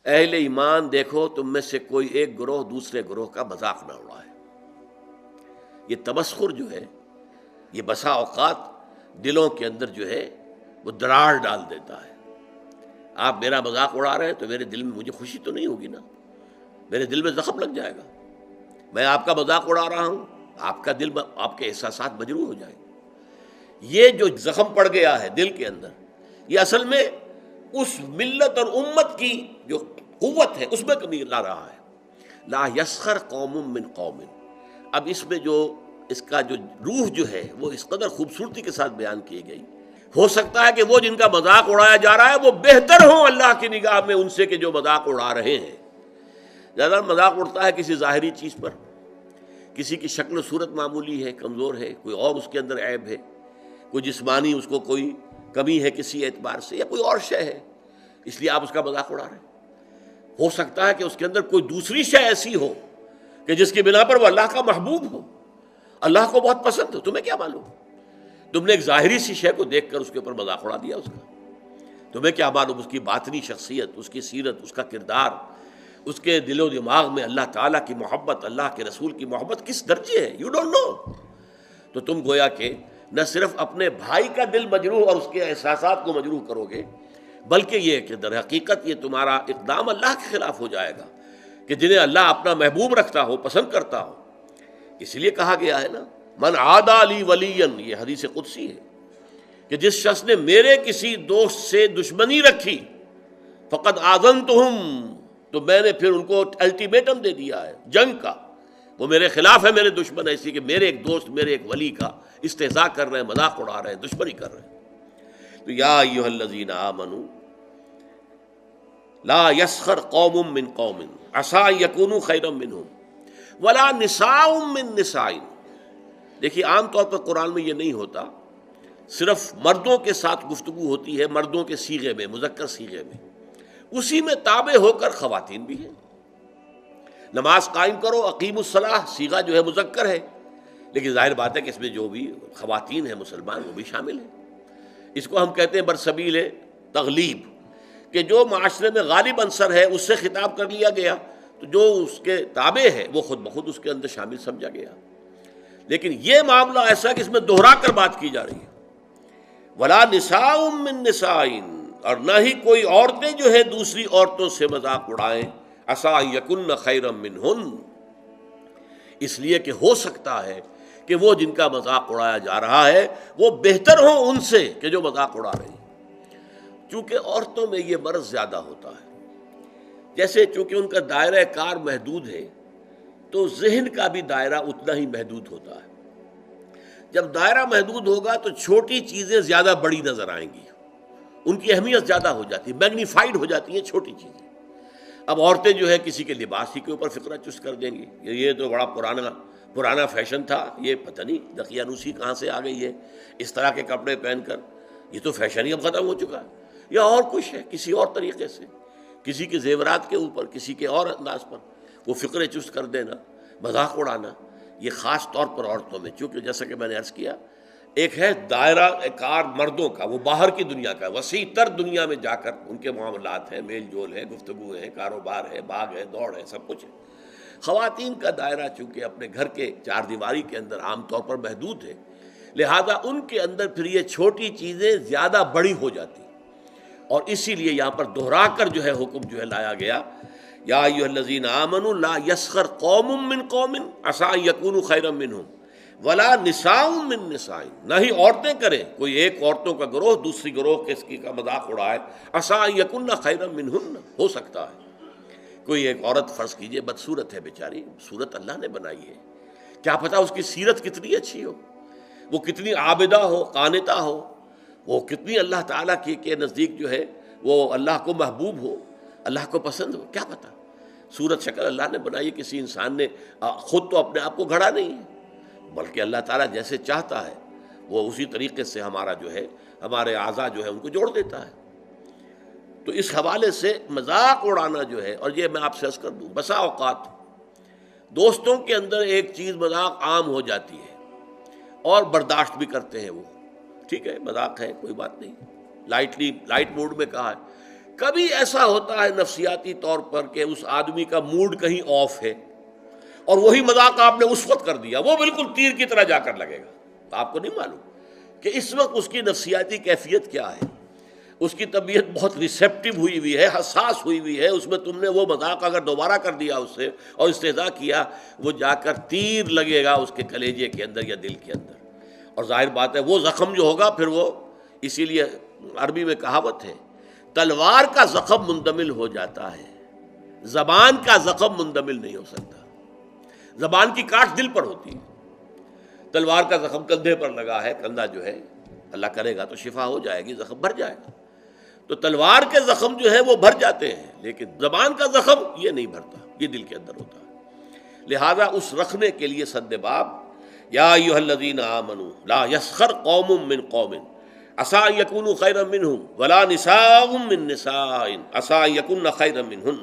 اہل ایمان دیکھو تم میں سے کوئی ایک گروہ دوسرے گروہ کا مذاق نہ اڑائے۔ یہ تمسخر جو ہے یہ بسا اوقات دلوں کے اندر جو ہے وہ دراڑ ڈال دیتا ہے۔ آپ میرا مذاق اڑا رہے ہیں تو میرے دل میں مجھے خوشی تو نہیں ہوگی نا، میرے دل میں زخم لگ جائے گا۔ میں آپ کا مذاق اڑا رہا ہوں، آپ کا دل، آپ کے احساسات مجروح ہو جائیں گے۔ یہ جو زخم پڑ گیا ہے دل کے اندر، یہ اصل میں اس ملت اور امت کی جو قوت ہے اس میں کمی لا رہا ہے۔ لا یسخر قوم من قوم، اب اس میں جو اس کا جو روح جو ہے وہ اس قدر خوبصورتی کے ساتھ بیان کی گئی۔ ہو سکتا ہے کہ وہ جن کا مذاق اڑایا جا رہا ہے وہ بہتر ہوں اللہ کی نگاہ میں ان سے کہ جو مذاق اڑا رہے ہیں۔ زیادہ مذاق اڑتا ہے کسی ظاہری چیز پر، کسی کی شکل و صورت معمولی ہے، کمزور ہے، کوئی اور اس کے اندر عیب ہے، کوئی جسمانی اس کو کوئی کمی ہے کسی اعتبار سے، یا کوئی اور شے ہے، اس لیے آپ اس کا مذاق اڑا رہے ہیں۔ ہو سکتا ہے کہ اس کے اندر کوئی دوسری شے ایسی ہو کہ جس کی بنا پر وہ اللہ کا محبوب ہو، اللہ کو بہت پسند ہو، تمہیں کیا معلوم؟ تم نے ایک ظاہری سی شے کو دیکھ کر اس کے اوپر مذاق اڑا دیا اس کا، تمہیں کیا معلوم اس کی باطنی شخصیت، اس کی سیرت، اس کا کردار، اس کے دل و دماغ میں اللہ تعالیٰ کی محبت، اللہ کے رسول کی محبت کس درجے ہے، یو ڈونٹ نو۔ تو تم گویا کہ نہ صرف اپنے بھائی کا دل مجروح اور اس کے احساسات کو مجروح کرو گے، بلکہ یہ کہ در حقیقت یہ تمہارا اقدام اللہ کے خلاف ہو جائے گا کہ جنہیں اللہ اپنا محبوب رکھتا ہو، پسند کرتا ہو۔ اس لیے کہا گیا ہے نا، من عادی لی ولیا، یہ حدیث قدسی ہے کہ جس شخص نے میرے کسی دوست سے دشمنی رکھی فقد آذنتہم، تو میں نے پھر ان کو الٹیمیٹم دے دیا ہے جنگ کا، وہ میرے خلاف ہے، میرے دشمن ہے، اسی کہ میرے ایک دوست، میرے ایک ولی کا استہزاء کر رہے ہیں، مذاق اڑا رہے ہیں، دشمنی کر رہے ہیں۔ تو یا ایھا الذین آمنوا لا یسخر قوم من قوم عسى ان یکونوا خیرا منہم ولا نساء من نساء۔ دیکھیے عام طور پر قرآن میں یہ نہیں ہوتا، صرف مردوں کے ساتھ گفتگو ہوتی ہے، مردوں کے صیغے میں، مذکر صیغے میں، اسی میں تابع ہو کر خواتین بھی ہیں۔ نماز قائم کرو، اقیم الصلاح، صیغہ جو ہے مذکر ہے، لیکن ظاہر بات ہے کہ اس میں جو بھی خواتین ہیں مسلمان وہ بھی شامل ہیں۔ اس کو ہم کہتے ہیں برسبیل تغلیب، کہ جو معاشرے میں غالب عنصر ہے اس سے خطاب کر لیا گیا، تو جو اس کے تابع ہے وہ خود بخود اس کے اندر شامل سمجھا گیا۔ لیکن یہ معاملہ ایسا کہ اس میں دوہرا کر بات کی جا رہی ہے، ولا نساء من نساء، اور نہ ہی کوئی عورتیں جو ہے دوسری عورتوں سے مذاق اڑائیں، عسى ان یکن خیرا منہن، اس لیے کہ ہو سکتا ہے کہ وہ جن کا مذاق اڑایا جا رہا ہے وہ بہتر ہوں ان سے کہ جو مذاق اڑا رہے ہیں۔ چونکہ عورتوں میں یہ مرض زیادہ ہوتا ہے، جیسے چونکہ ان کا دائرہ کار محدود ہے تو ذہن کا بھی دائرہ اتنا ہی محدود ہوتا ہے۔ جب دائرہ محدود ہوگا تو چھوٹی چیزیں زیادہ بڑی نظر آئیں گی، ان کی اہمیت زیادہ ہو جاتی ہے، میگنیفائڈ ہو جاتی ہیں چھوٹی چیزیں۔ اب عورتیں جو ہے کسی کے لباس ہی کے اوپر فقرہ چست کر دیں گی، یہ تو بڑا پرانا فیشن تھا، یہ پتہ نہیں دقیانوسی کہاں سے آ گئی ہے، اس طرح کے کپڑے پہن کر، یہ تو فیشن ہی اب ختم ہو چکا ہے۔ یا اور کچھ ہے، کسی اور طریقے سے، کسی کے زیورات کے اوپر، کسی کے اور انداز پر وہ فقرے چست کر دینا، مذاق اڑانا، یہ خاص طور پر عورتوں میں، چونکہ جیسا کہ میں نے عرض کیا، ایک ہے دائرہ کار مردوں کا، وہ باہر کی دنیا کا، وسیع تر دنیا میں جا کر ان کے معاملات ہیں، میل جول ہے، گفتگو ہے، کاروبار ہے، بھاگ ہے، دوڑ ہے، سب کچھ ہے۔ خواتین کا دائرہ چونکہ اپنے گھر کے چار دیواری کے اندر عام طور پر محدود ہے، لہذا ان کے اندر پھر یہ چھوٹی چیزیں زیادہ بڑی ہو جاتی، اور اسی لیے یہاں پر دہرا کر جو ہے حکم جو ہے لایا گیا، یا ایھا الذین آمنوا لا یسخر قوم من قوم عسى ان یکونوا خیرا منہم ولا نساء من نساء، نہ ہی عورتیں کریں، کوئی ایک عورتوں کا گروہ دوسری گروہ کے کا مذاق اڑائے، عسى ان یکن خیرا منہن، ہو سکتا ہے کوئی ایک عورت فرض کیجئے بدصورت ہے بیچاری، صورت اللہ نے بنائی ہے، کیا پتہ اس کی سیرت کتنی اچھی ہو، وہ کتنی عابدہ ہو، قانتہ ہو، وہ کتنی اللہ تعالیٰ کے نزدیک جو ہے وہ اللہ کو محبوب ہو، اللہ کو پسند ہو، کیا پتہ۔ صورت شکل اللہ نے بنائی، کسی انسان نے خود تو اپنے آپ کو گھڑا نہیں ہے، بلکہ اللہ تعالیٰ جیسے چاہتا ہے وہ اسی طریقے سے ہمارا جو ہے، ہمارے اعضاء جو ہے ان کو جوڑ دیتا ہے۔ تو اس حوالے سے مذاق اڑانا جو ہے، اور یہ میں آپ سے عرض کر دوں، بسا اوقات دوستوں کے اندر ایک چیز مذاق عام ہو جاتی ہے اور برداشت بھی کرتے ہیں وہ، ٹھیک ہے مذاق ہے کوئی بات نہیں، لائٹ موڈ میں کہا ہے، کبھی ایسا ہوتا ہے نفسیاتی طور پر کہ اس آدمی کا موڈ کہیں آف ہے اور وہی مذاق آپ نے اس وقت کر دیا، وہ بالکل تیر کی طرح جا کر لگے گا. تو آپ کو نہیں معلوم کہ اس وقت اس کی نفسیاتی کیفیت کیا ہے. اس کی طبیعت بہت ریسیپٹیو ہوئی ہوئی ہے، حساس ہوئی ہوئی ہے. اس میں تم نے وہ مذاق اگر دوبارہ کر دیا اس سے اور استہزاء کیا، وہ جا کر تیر لگے گا اس کے کلیجے کے اندر یا دل کے اندر. اور ظاہر بات ہے وہ زخم جو ہوگا پھر وہ، اسی لیے عربی میں کہاوت ہے، تلوار کا زخم مندمل ہو جاتا ہے، زبان کا زخم مندمل نہیں ہو سکتا. زبان کی کاٹ دل پر ہوتی ہے. تلوار کا زخم کندھے پر لگا ہے، کندھا جو ہے اللہ کرے گا تو شفا ہو جائے گی، زخم بھر جائے گا. تو تلوار کے زخم جو ہے وہ بھر جاتے ہیں، لیکن زبان کا زخم یہ نہیں بھرتا، یہ دل کے اندر ہوتا ہے. لہذا اس رکھنے کے لیے سد باب، یا ایھا الذین آمنوا لا یسخر قوم من قوم عسى ان یکونوا خیرا منہم ولا نساء من نساء عسى ان یکن خیرا منہن.